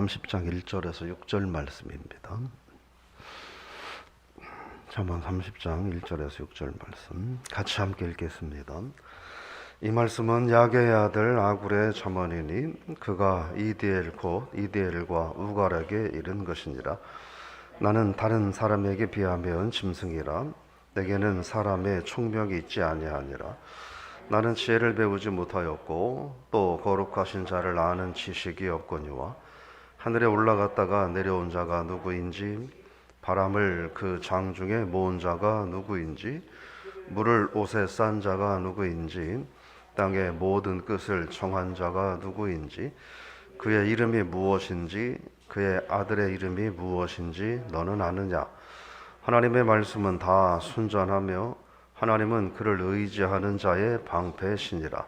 30장 1절에서 6절 말씀입니다. 잠언 30장 1절에서 6절 말씀 같이 함께 읽겠습니다. 이 말씀은 야게의 아들 아굴의 잠언이니 그가 이디엘 곧 이디엘과 우갈에게 이른 것이니라. 나는 다른 사람에게 비하면 짐승이라. 내게는 사람의 총명이 있지 아니하니라. 나는 지혜를 배우지 못하였고 또 거룩하신 자를 아는 지식이 없거니와 하늘에 올라갔다가 내려온 자가 누구인지 바람을 그 장중에 모은 자가 누구인지 물을 옷에 싼 자가 누구인지 땅의 모든 끝을 정한 자가 누구인지 그의 이름이 무엇인지 그의 아들의 이름이 무엇인지 너는 아느냐? 하나님의 말씀은 다 순전하며 하나님은 그를 의지하는 자의 방패시니라.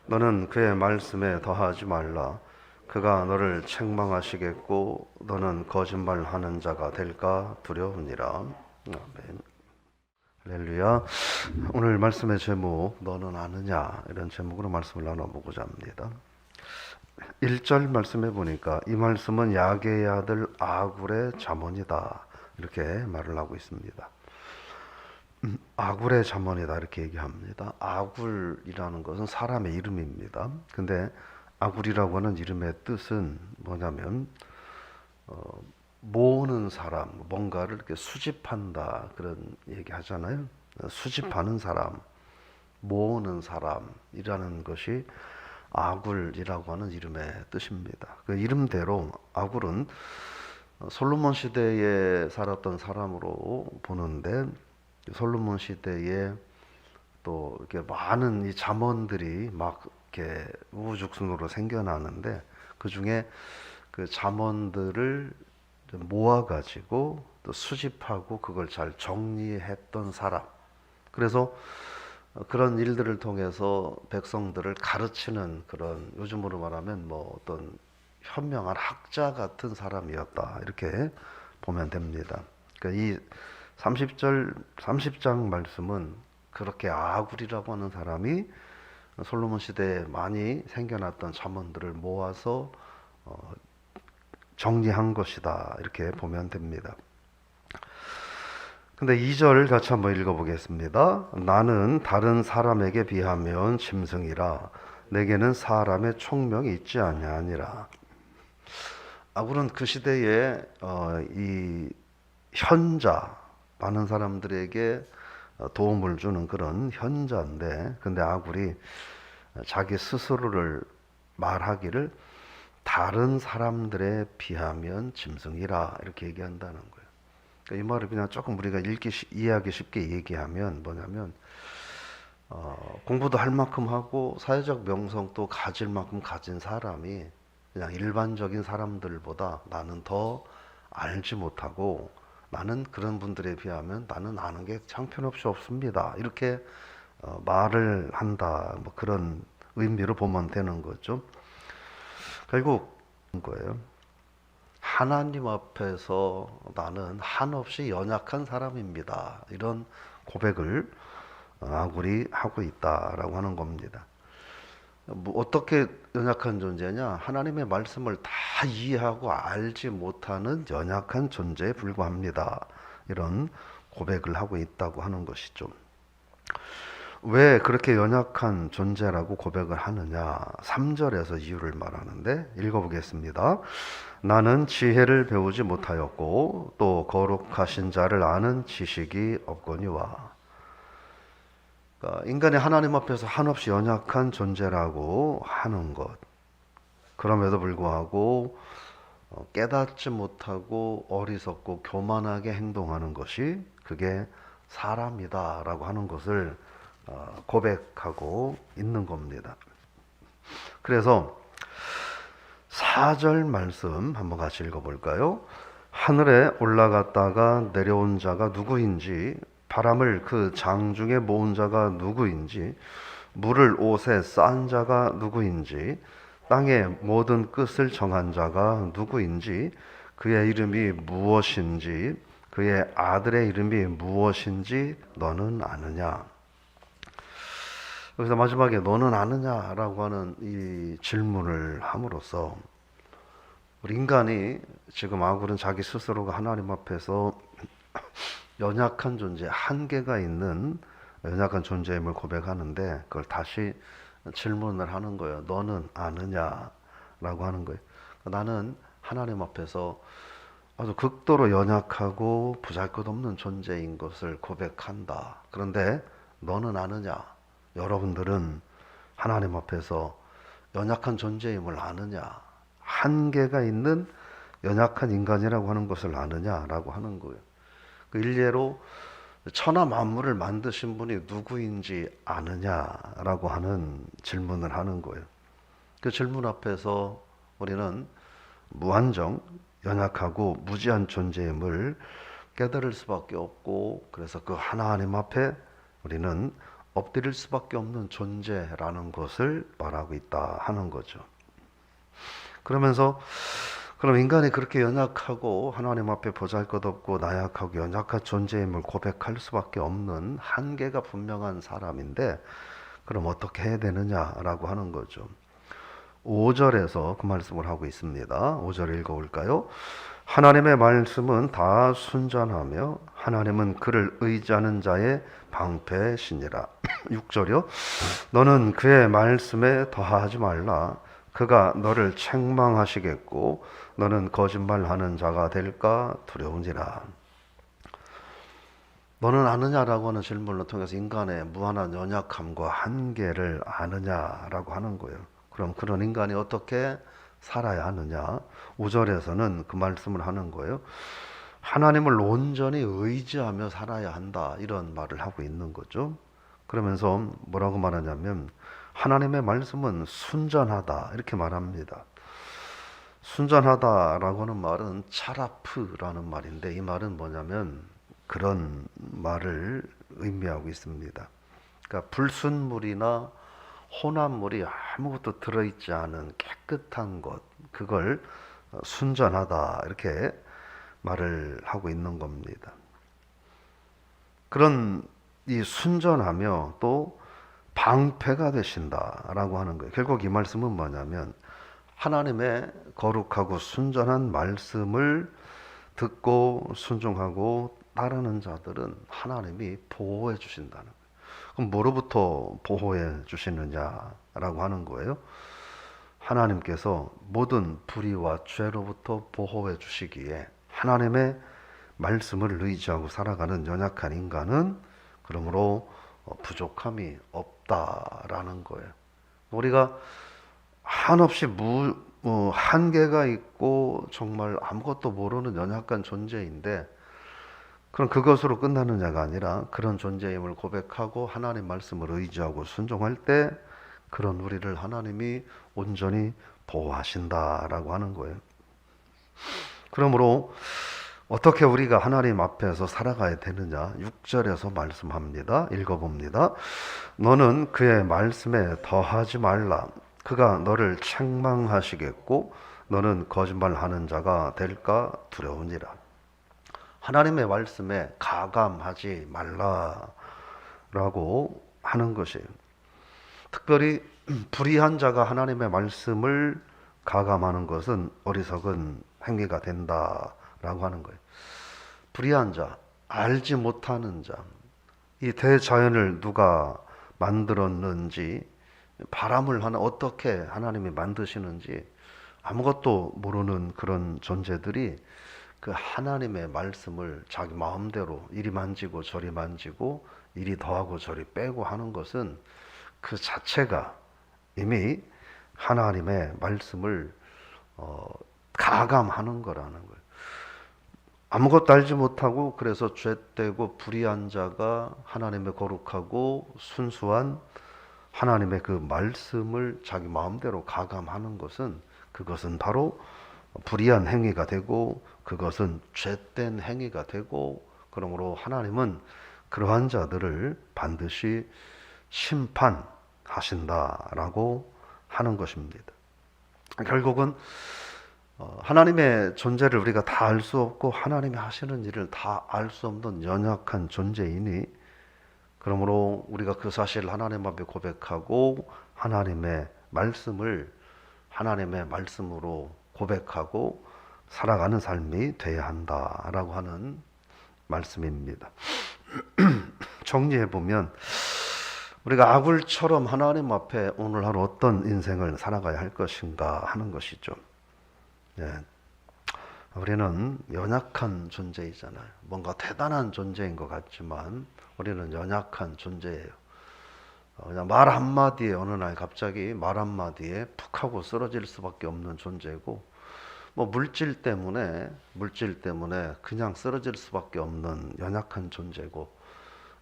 너는 그의 말씀에 더하지 말라. 그가 너를 책망하시겠고 너는 거짓말하는 자가 될까 두려우니라. 아멘. 할렐루야. 오늘 말씀의 제목 너는 아느냐 이런 제목으로 말씀을 나눠보고자 합니다. 1절 말씀해 보니까 이 말씀은 야게의 아들 아굴의 잠언이다 이렇게 말을 하고 있습니다. 아굴의 잠언이다 이렇게 얘기합니다. 아굴이라는 것은 사람의 이름입니다. 근데 아굴이라고 하는 이름의 뜻은 뭐냐면 모으는 사람, 뭔가를 이렇게 수집한다 그런 얘기 하잖아요. 수집하는 사람, 모으는 사람이라는 것이 아굴이라고 하는 이름의 뜻입니다. 그 이름대로 아굴은 솔로몬 시대에 살았던 사람으로 보는데 솔로몬 시대에 또 이렇게 많은 이 잠언들이 막 이렇게 우후죽순으로 생겨나는데 그 중에 그 잠언들을 모아가지고 또 수집하고 그걸 잘 정리했던 사람. 그래서 그런 일들을 통해서 백성들을 가르치는 그런 요즘으로 말하면 뭐 어떤 현명한 학자 같은 사람이었다 이렇게 보면 됩니다. 그러니까 이 30장 말씀은 그렇게 아굴이라고 하는 사람이 솔로몬 시대에 많이 생겨났던 잠언들을 모아서 정리한 것이다 이렇게 보면 됩니다. 근데 2절 같이 한번 읽어보겠습니다. 나는 다른 사람에게 비하면 짐승이라. 내게는 사람의 총명이 있지 아니하니라. 아굴은 그 시대에 이 현자, 많은 사람들에게 도움을 주는 그런 현자인데, 근데 아굴이 자기 스스로를 말하기를 다른 사람들에 비하면 짐승이라 이렇게 얘기한다는 거예요. 그러니까 이 말을 그냥 조금 우리가 이해하기 쉽게 얘기하면 뭐냐면 공부도 할 만큼 하고 사회적 명성도 가질 만큼 가진 사람이 그냥 일반적인 사람들보다 나는 더 알지 못하고 나는 그런 분들에 비하면 나는 아는 게 형편없이 없습니다. 이렇게 말을 한다. 뭐 그런 의미로 보면 되는 거죠. 결국 거예요. 하나님 앞에서 나는 한없이 연약한 사람입니다. 이런 고백을 아굴이 하고 있다라고 하는 겁니다. 뭐 어떻게 연약한 존재냐? 하나님의 말씀을 다 이해하고 알지 못하는 연약한 존재에 불과합니다. 이런 고백을 하고 있다고 하는 것이죠. 왜 그렇게 연약한 존재라고 고백을 하느냐? 3절에서 이유를 말하는데 읽어보겠습니다. 나는 지혜를 배우지 못하였고 또 거룩하신 자를 아는 지식이 없거니와. 그러니까 인간이 하나님 앞에서 한없이 연약한 존재라고 하는 것. 그럼에도 불구하고 깨닫지 못하고 어리석고 교만하게 행동하는 것이 그게 사람이다라고 하는 것을 고백하고 있는 겁니다. 그래서 4절 말씀 한번 같이 읽어볼까요? 하늘에 올라갔다가 내려온 자가 누구인지 바람을 그 장중에 모은 자가 누구인지 물을 옷에 싼 자가 누구인지 땅의 모든 끝을 정한 자가 누구인지 그의 이름이 무엇인지 그의 아들의 이름이 무엇인지 너는 아느냐? 여기서 마지막에 너는 아느냐라고 하는 이 질문을 함으로써 우리 인간이 지금 아굴은 자기 스스로가 하나님 앞에서 연약한 존재, 한계가 있는 연약한 존재임을 고백하는데 그걸 다시 질문을 하는 거예요. 너는 아느냐? 라고 하는 거예요. 나는 하나님 앞에서 아주 극도로 연약하고 보잘것없는 존재인 것을 고백한다. 그런데 너는 아느냐? 여러분들은 하나님 앞에서 연약한 존재임을 아느냐? 한계가 있는 연약한 인간이라고 하는 것을 아느냐라고 하는 거예요. 그 일례로 천하 만물을 만드신 분이 누구인지 아느냐라고 하는 질문을 하는 거예요. 그 질문 앞에서 우리는 무한정 연약하고 무지한 존재임을 깨달을 수밖에 없고, 그래서 그 하나님 앞에 우리는 엎드릴 수밖에 없는 존재라는 것을 말하고 있다 하는 거죠. 그러면서 그럼 인간이 그렇게 연약하고 하나님 앞에 보잘것없고 나약하고 연약한 존재임을 고백할 수밖에 없는 한계가 분명한 사람인데 그럼 어떻게 해야 되느냐라고 하는 거죠. 5절에서 그 말씀을 하고 있습니다. 5절 읽어볼까요? 하나님의 말씀은 다 순전하며 하나님은 그를 의지하는 자의 방패시니라. 6절이요. 너는 그의 말씀에 더하지 말라. 그가 너를 책망하시겠고 너는 거짓말하는 자가 될까 두려우니라. 너는 아느냐라고 하는 질문을 통해서 인간의 무한한 연약함과 한계를 아느냐라고 하는 거예요. 그럼 그런 인간이 어떻게 살아야 하느냐? 5절에서는 그 말씀을 하는 거예요. 하나님을 온전히 의지하며 살아야 한다. 이런 말을 하고 있는 거죠. 그러면서 뭐라고 말하냐면 하나님의 말씀은 순전하다. 이렇게 말합니다. 순전하다라고 하는 말은 차라프라는 말인데 이 말은 뭐냐면 그런 말을 의미하고 있습니다. 그러니까 불순물이나 혼합물이 아무것도 들어있지 않은 깨끗한 것, 그걸 순전하다 이렇게 말을 하고 있는 겁니다. 그런 이 순전하며 또 방패가 되신다라고 하는 거예요. 결국 이 말씀은 뭐냐면 하나님의 거룩하고 순전한 말씀을 듣고 순종하고 따르는 자들은 하나님이 보호해 주신다는 거예요. 그럼 뭐로부터 보호해 주시느냐라고 하는 거예요. 하나님께서 모든 불의와 죄로부터 보호해 주시기에 하나님의 말씀을 의지하고 살아가는 연약한 인간은 그러므로 부족함이 없다라는 거예요. 우리가 한없이 한계가 있고 정말 아무것도 모르는 연약한 존재인데 그럼 그것으로 끝나느냐가 아니라 그런 존재임을 고백하고 하나님 말씀을 의지하고 순종할 때 그런 우리를 하나님이 온전히 보호하신다라고 하는 거예요. 그러므로 어떻게 우리가 하나님 앞에서 살아가야 되느냐? 6절에서 말씀합니다. 읽어봅니다. 너는 그의 말씀에 더하지 말라. 그가 너를 책망하시겠고 너는 거짓말하는 자가 될까 두려우니라. 하나님의 말씀에 가감하지 말라라고 하는 것이에요. 특별히 불의한 자가 하나님의 말씀을 가감하는 것은 어리석은 행위가 된다라고 하는 거예요. 불의한 자, 알지 못하는 자, 이 대자연을 누가 만들었는지, 바람을 어떻게 하나님이 만드시는지 아무것도 모르는 그런 존재들이 그 하나님의 말씀을 자기 마음대로 이리 만지고 저리 만지고 이리 더하고 저리 빼고 하는 것은 그 자체가 이미 하나님의 말씀을 가감하는 거라는 거예요. 아무것도 알지 못하고 그래서 죄되고 불의한 자가 하나님의 거룩하고 순수한 하나님의 그 말씀을 자기 마음대로 가감하는 것은 그것은 바로 불의한 행위가 되고 그것은 죄된 행위가 되고 그러므로 하나님은 그러한 자들을 반드시 심판하신다라고 하는 것입니다. 결국은 하나님의 존재를 우리가 다 알 수 없고 하나님이 하시는 일을 다 알 수 없는 연약한 존재이니 그러므로 우리가 그 사실을 하나님 앞에 고백하고 하나님의 말씀을 하나님의 말씀으로 고백하고 살아가는 삶이 돼야 한다라고 하는 말씀입니다. 정리해 보면 우리가 아굴처럼 하나님 앞에 오늘 하루 어떤 인생을 살아가야 할 것인가 하는 것이죠. 예. 우리는 연약한 존재이잖아요. 뭔가 대단한 존재인 것 같지만 우리는 연약한 존재예요. 그냥 말 한마디에 어느 날 갑자기 말 한마디에 푹 하고 쓰러질 수밖에 없는 존재고, 뭐 물질 때문에 그냥 쓰러질 수밖에 없는 연약한 존재고,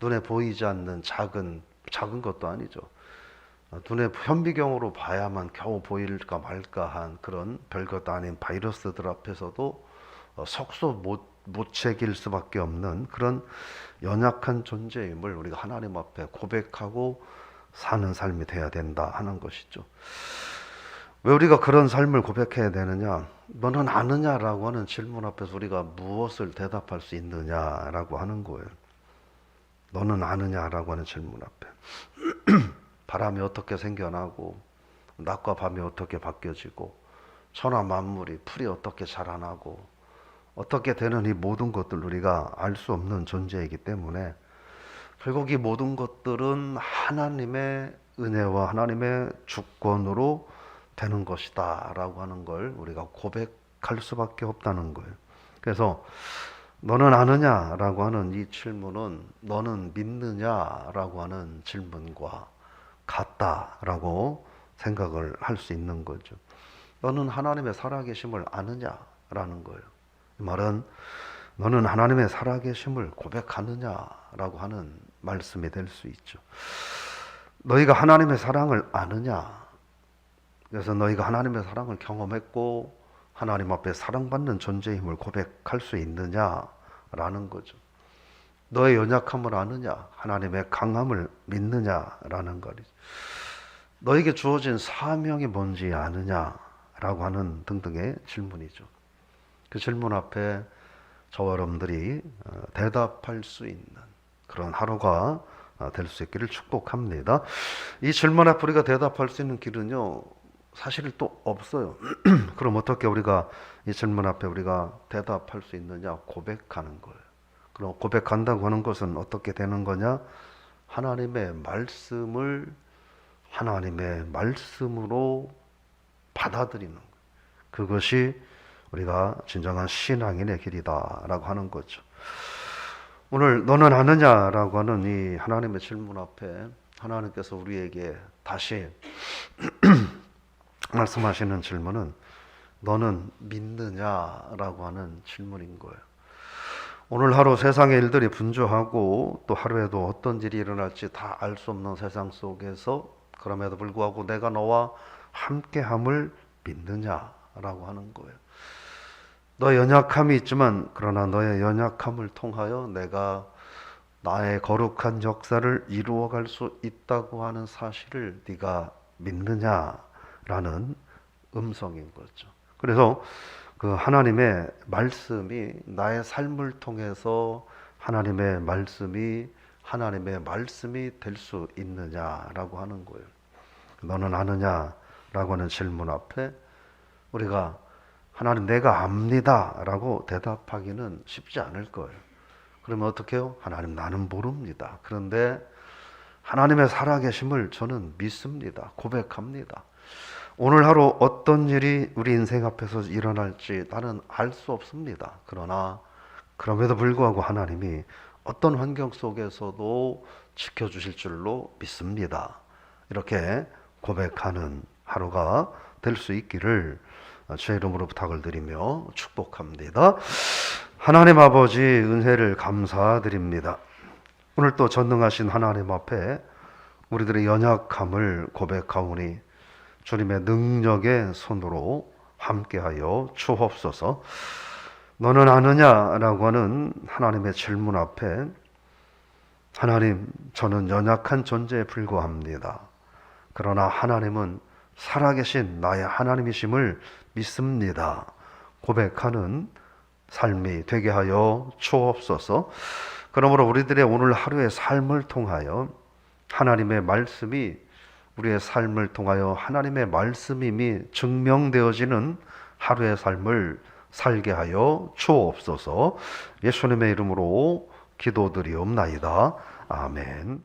눈에 보이지 않는 작은 것도 아니죠. 눈에 현미경으로 봐야만 겨우 보일까 말까 한 그런 별것 아닌 바이러스들 앞에서도 속소 못 새길 수밖에 없는 그런 연약한 존재임을 우리가 하나님 앞에 고백하고 사는 삶이 돼야 된다 하는 것이죠. 왜 우리가 그런 삶을 고백해야 되느냐? 너는 아느냐라고 하는 질문 앞에서 우리가 무엇을 대답할 수 있느냐라고 하는 거예요. 너는 아느냐라고 하는 질문 앞에 바람이 어떻게 생겨나고 낮과 밤이 어떻게 바뀌어지고 천하 만물이 풀이 어떻게 자라나고 어떻게 되는 이 모든 것들 우리가 알 수 없는 존재이기 때문에 결국 이 모든 것들은 하나님의 은혜와 하나님의 주권으로 되는 것이다 라고 하는 걸 우리가 고백할 수밖에 없다는 거예요. 그래서 너는 아느냐라고 하는 이 질문은 너는 믿느냐라고 하는 질문과 같다라고 생각을 할 수 있는 거죠. 너는 하나님의 살아계심을 아느냐라는 거예요. 이 말은 너는 하나님의 살아계심을 고백하느냐라고 하는 말씀이 될 수 있죠. 너희가 하나님의 사랑을 아느냐? 그래서 너희가 하나님의 사랑을 경험했고 하나님 앞에 사랑받는 존재임을 고백할 수 있느냐라는 거죠. 너의 연약함을 아느냐? 하나님의 강함을 믿느냐라는 거죠. 너에게 주어진 사명이 뭔지 아느냐라고 하는 등등의 질문이죠. 그 질문 앞에 저와 여러분들이 대답할 수 있는 그런 하루가 될 수 있기를 축복합니다. 이 질문 앞에 우리가 대답할 수 있는 길은요, 사실 또 없어요. 그럼 어떻게 우리가 이 질문 앞에 우리가 대답할 수 있느냐? 고백하는 거예요. 그럼 고백한다고 하는 것은 어떻게 되는 거냐? 하나님의 말씀을 하나님의 말씀으로 받아들이는 거예요. 그것이 우리가 진정한 신앙인의 길이다라고 하는 거죠. 오늘 너는 아느냐라고 하는 이 하나님의 질문 앞에 하나님께서 우리에게 다시 말씀하시는 질문은 너는 믿느냐라고 하는 질문인 거예요. 오늘 하루 세상의 일들이 분주하고 또 하루에도 어떤 일이 일어날지 다 알 수 없는 세상 속에서 그럼에도 불구하고 내가 너와 함께함을 믿느냐라고 하는 거예요. 너의 연약함이 있지만 그러나 너의 연약함을 통하여 내가 나의 거룩한 역사를 이루어갈 수 있다고 하는 사실을 네가 믿느냐라는 음성인 거죠. 그래서 그 하나님의 말씀이 나의 삶을 통해서 하나님의 말씀이 될 수 있느냐라고 하는 거예요. 너는 아느냐라고 하는 질문 앞에 우리가 하나님 내가 압니다 라고 대답하기는 쉽지 않을 거예요. 그러면 어떻게 해요? 하나님 나는 모릅니다. 그런데 하나님의 살아계심을 저는 믿습니다. 고백합니다. 오늘 하루 어떤 일이 우리 인생 앞에서 일어날지 나는 알 수 없습니다. 그러나 그럼에도 불구하고 하나님이 어떤 환경 속에서도 지켜주실 줄로 믿습니다. 이렇게 고백하는 하루가 될 수 있기를 주의 이름으로 부탁을 드리며 축복합니다. 하나님 아버지 은혜를 감사드립니다. 오늘 또 전능하신 하나님 앞에 우리들의 연약함을 고백하오니 주님의 능력의 손으로 함께하여 주옵소서. 너는 아느냐라고 하는 하나님의 질문 앞에 하나님 저는 연약한 존재에 불과합니다. 그러나 하나님은 살아계신 나의 하나님이심을 믿습니다. 고백하는 삶이 되게 하여 주옵소서. 그러므로 우리들의 오늘 하루의 삶을 통하여 하나님의 말씀이 우리의 삶을 통하여 하나님의 말씀임이 증명되어지는 하루의 삶을 살게 하여 주옵소서. 예수님의 이름으로 기도드리옵나이다. 아멘.